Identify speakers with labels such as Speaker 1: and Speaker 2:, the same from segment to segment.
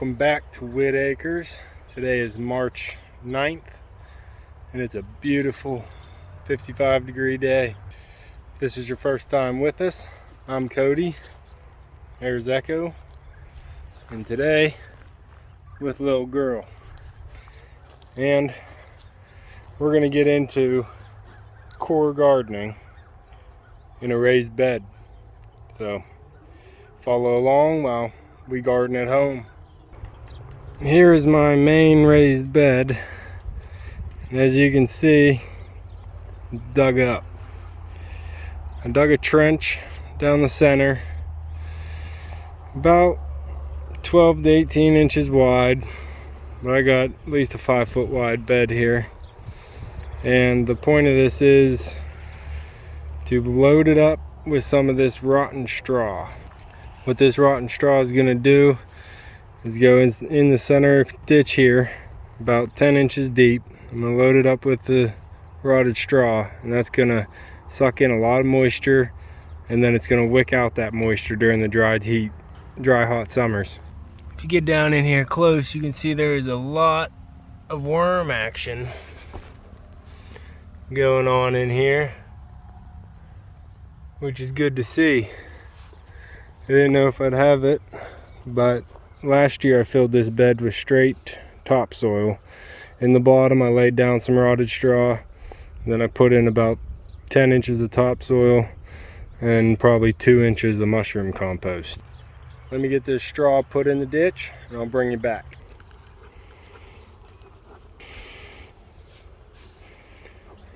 Speaker 1: Welcome back to Whitt Acres. Today is March 9th and it's a beautiful 55-degree day. If this is your first time with us, I'm Cody, there's Echo, and today with little girl. And we're going to get into core gardening in a raised bed. So follow along while we garden at home. Here is my main raised bed, and as you can see, it's dug up. I dug a trench down the center about 12 to 18 inches wide, but I got at least a 5-foot wide bed here, and the point of this is to load it up with some of this rotten straw. What this rotten straw is going to do is go in the center ditch here, about 10 inches deep. I'm going to load it up with the rotted straw, and that's going to suck in a lot of moisture, and then it's going to wick out that moisture during the dry hot summers. If you get down in here close, you can see there is a lot of worm action going on in here, which is good to see. I didn't know if I'd have it, but last year I filled this bed with straight topsoil. In the bottom I laid down some rotted straw, then I put in about 10 inches of topsoil and probably 2 inches of mushroom compost. Let me get this straw put in the ditch and I'll bring you back.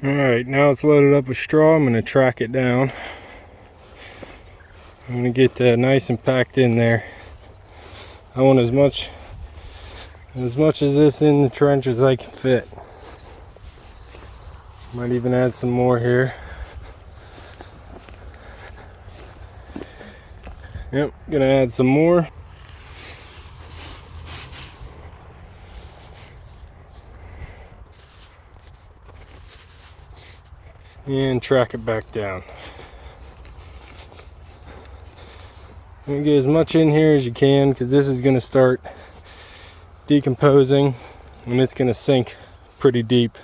Speaker 1: Alright, now it's loaded up with straw. I'm going to track it down. I'm going to get that nice and packed in there. I want as much as this in the trench as I can fit. Might even add some more here. Yep, gonna add some more. And track it back down. And get as much in here as you can, because this is going to start decomposing and it's going to sink pretty deep.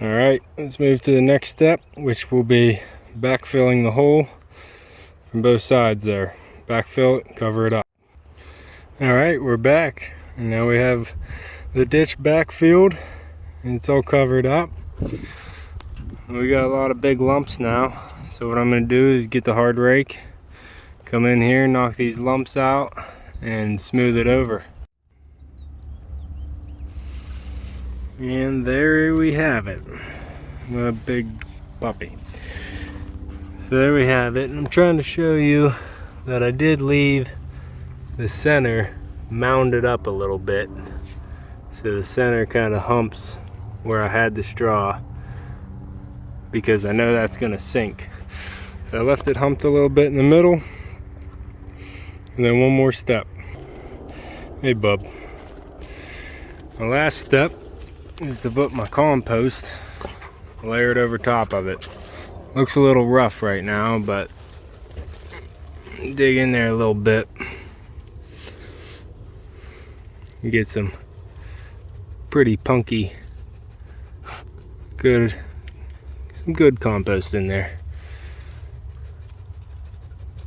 Speaker 1: Alright, let's move to the next step, which will be backfilling the hole from both sides there. Backfill it, cover it up. Alright, we're back, and now we have the ditch backfilled and it's all covered up. We got a lot of big lumps now. So what I'm going to do is get the hard rake, come in here, knock these lumps out, and smooth it over. And there we have it. A big puppy. So there we have it. And I'm trying to show you that I did leave the center mounded up a little bit. So the center kind of humps where I had the straw, because I know that's going to sink. So I left it humped a little bit in the middle, and then one more step. Hey bub. My last step is to put my compost layered over top of it. Looks a little rough right now, but dig in there a little bit. You get some pretty punky, some good compost in there.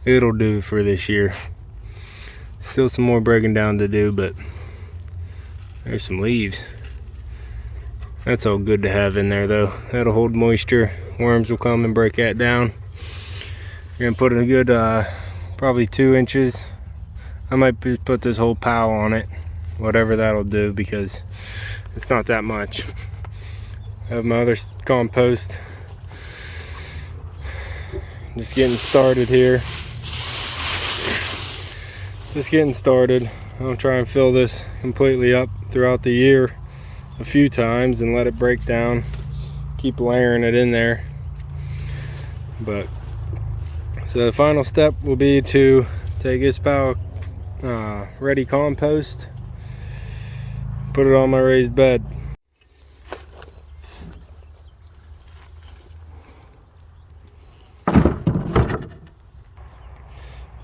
Speaker 1: It'll do for this year. Still some more breaking down to do, but there's some leaves. That's all good to have in there though. That'll hold moisture. Worms will come and break that down. You're gonna put in a good probably 2 inches. I might put this whole pile on it, whatever that'll do, because it's not that much. I have my other compost. Just getting started here. Just getting started. I'll try and fill this completely up throughout the year a few times and let it break down. Keep layering it in there. But so the final step will be to take this pile ready compost, put it on my raised bed.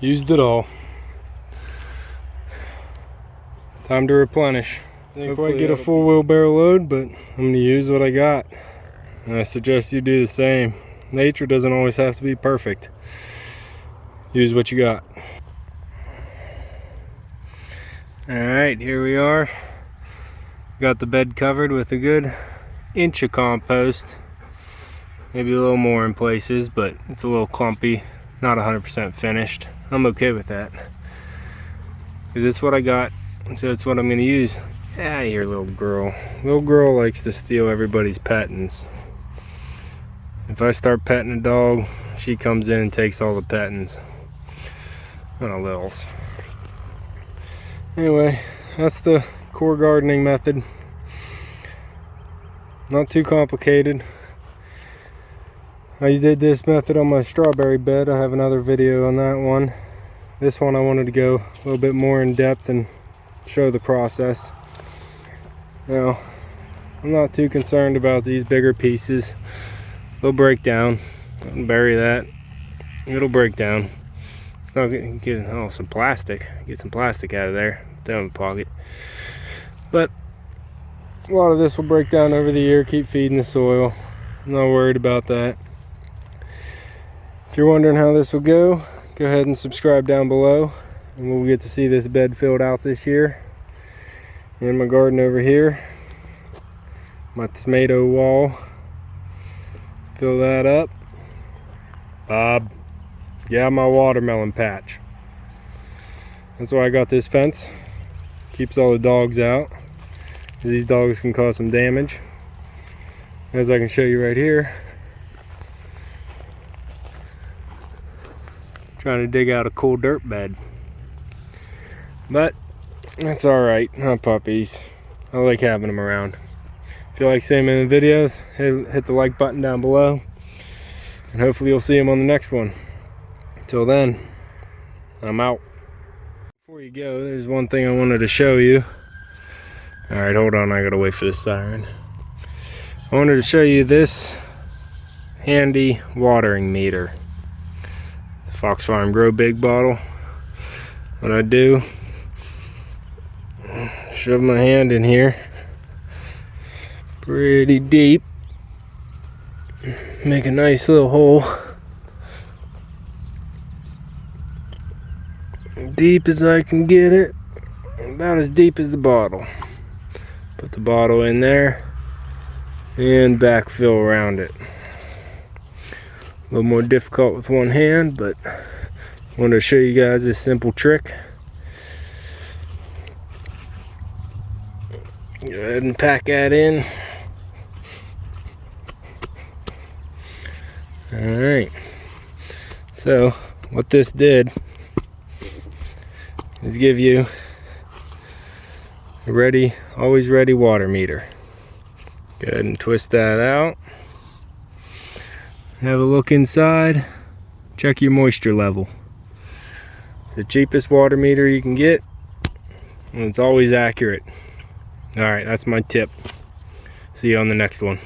Speaker 1: Used it all. Time to replenish. Didn't quite get a full wheelbarrow load, but I'm going to use what I got. And I suggest you do the same. Nature doesn't always have to be perfect. Use what you got. Alright, here we are. Got the bed covered with a good inch of compost. Maybe a little more in places, but it's a little clumpy. Not 100% finished. I'm okay with that. Because it's what I got, so it's what I'm going to use. Ah, here, little girl. Little girl likes to steal everybody's pettings. If I start petting a dog, she comes in and takes all the pettings. What a littles. Anyway, that's the core gardening method. Not too complicated. I did this method on my strawberry bed. I have another video on that one. This one I wanted to go a little bit more in depth and show the process. Now, I'm not too concerned about these bigger pieces. They'll break down. I can bury that. It'll break down. It's not gonna get some plastic. Get some plastic out of there. Down in the pocket. But a lot of this will break down over the year. Keep feeding the soil. I'm not worried about that. If you're wondering how this will go ahead and subscribe down below, and we'll get to see this bed filled out this year. In my garden over here, my tomato wall. Let's fill that up. Bob, yeah, my watermelon patch. That's why I got this fence. Keeps all the dogs out. These dogs can cause some damage, as I can show you right here. Trying to dig out a cool dirt bed, but that's all right. Not puppies. I like having them around. If you like seeing them in the videos, hit the like button down below, and hopefully you'll see them on the next one. Until then, I'm out. Before you go, there's one thing I wanted to show you. All right, hold on, I gotta wait for the siren. I wanted to show you this handy watering meter. The Fox Farm Grow Big bottle. What I do, shove my hand in here pretty deep, make a nice little hole, deep as I can get it, about as deep as the bottle. Put the bottle in there and backfill around it. A little more difficult with one hand, but I wanted to show you guys this simple trick. Go ahead and pack that in. Alright, so what this did is give you a ready, always ready water meter. Go ahead and twist that out. Have a look inside. Check your moisture level. It's the cheapest water meter you can get, and it's always accurate. Alright, that's my tip. See you on the next one.